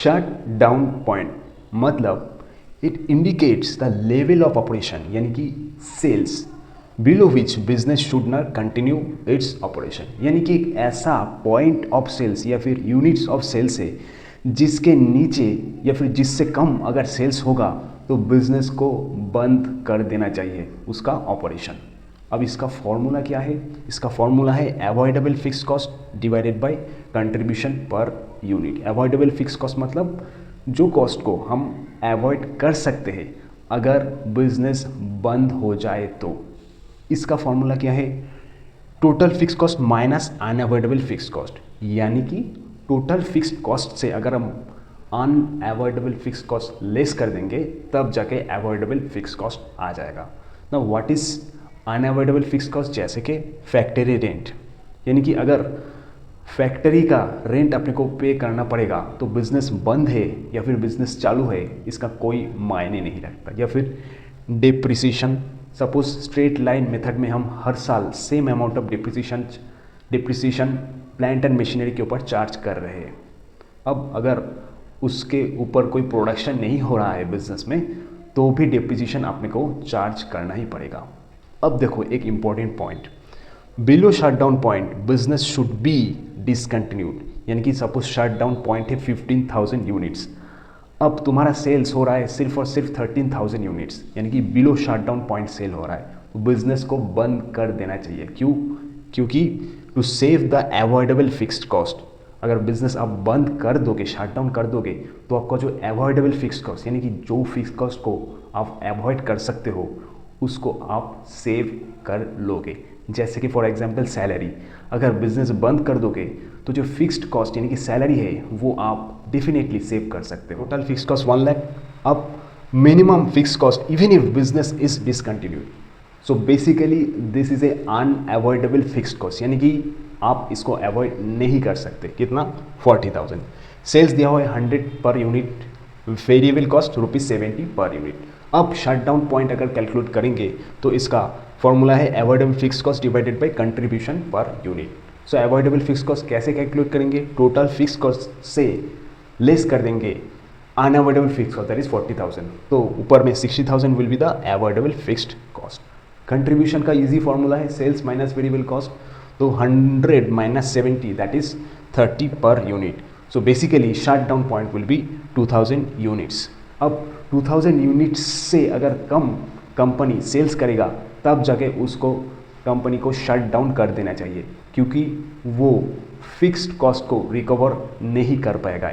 Shut down point मतलब it indicates the level of operation यानी कि sales below which business should not continue its operation, यानी कि एक ऐसा पॉइंट ऑफ सेल्स या फिर यूनिट्स ऑफ सेल्स है जिसके नीचे या फिर जिससे कम अगर सेल्स होगा तो बिजनेस को बंद कर देना चाहिए उसका ऑपरेशन। अब इसका फॉर्मूला क्या है? इसका फॉर्मूला है avoidable fix cost divided by contribution per unit. Avoidable fix cost मतलब जो कॉस्ट को हम अवॉइड कर सकते हैं अगर बिजनेस बंद हो जाए तो। इसका फॉर्मूला क्या है? Total fix cost minus unavoidable fix cost, यानी कि टोटल फिक्स्ड कॉस्ट से अगर हम अनअवॉइडेबल फिक्स कॉस्ट लेस कर देंगे तब जाके अवॉइडेबल फिक्स कॉस्ट आ जाएगा ना। What is unavoidable fix cost? जैसे कि फैक्ट्री रेंट, यानी कि अगर फैक्ट्री का रेंट अपने को पे करना पड़ेगा तो बिजनेस बंद है या फिर बिजनेस चालू है इसका कोई मायने नहीं रखता। या फिर depreciation, suppose straight line method में हम हर साल same amount of depreciation plant and machinery के ऊपर चार्ज कर रहे हैं। अब अगर उसके ऊपर कोई प्रोडक्शन नहीं हो रहा है बिजनेस में तो भी डिप्रिसिएशन अपने को चार्ज करना ही पड़ेगा। अब देखो एक important point, below shutdown point business should be discontinued, यानी कि सपोज शटडाउन पॉइंट है 15,000 यूनिट्स। अब तुम्हारा सेल्स हो रहा है सिर्फ और सिर्फ 13,000 यूनिट्स, यानी कि बिलो शटडाउन पॉइंट सेल हो रहा है तो बिजनेस को बंद कर देना चाहिए। क्यों? क्योंकि to save the avoidable fixed cost. अगर बिजनेस आप बंद कर दोगे, शटडाउन कर दोगे तो आपका जो अवॉइडेबल फिक्स्ड कॉस्ट यानी कि जो फिक्स कॉस्ट को आप अवॉइड कर सकते हो उसको आप सेव कर लोगे। जैसे कि फॉर एग्जांपल सैलरी, अगर बिजनेस बंद कर दोगे तो जो फिक्स्ड कॉस्ट यानी कि सैलरी है वो आप डेफिनेटली सेव कर सकते हो। Total fix cost 1 lakh. अब minimum fix cost even if business is discontinued, so basically this is a unavoidable fixed cost, यानी कि आप इसको अवॉइड नहीं कर सकते। कितना? 40,000। सेल्स दिया हुआ है 100 per unit, variable cost ₹70 per unit. अब शटडाउन पॉइंट अगर कैलकुलेट करेंगे तो इसका फॉर्मूला है avoidable fix cost divided by contribution per unit. So avoidable fix cost कैसे कैलकुलेट करेंगे? टोटल फिक्स कॉस्ट से लेस कर देंगे unavoidable fix cost, that is 40,000, तो ऊपर में 60,000 will be the avoidable fixed cost. Contribution का इजी फॉर्मूला है सेल्स माइनस वेरिएबल कॉस्ट, तो 100 minus 70 that is 30 per unit. So basically shut down point will be 2000 units. अब 2000 units से अगर कम company sales करेगा तब जाके उसको कंपनी को शट डाउन कर देना चाहिए, क्योंकि वो फिक्स्ड कॉस्ट को रिकवर नहीं कर पाएगा।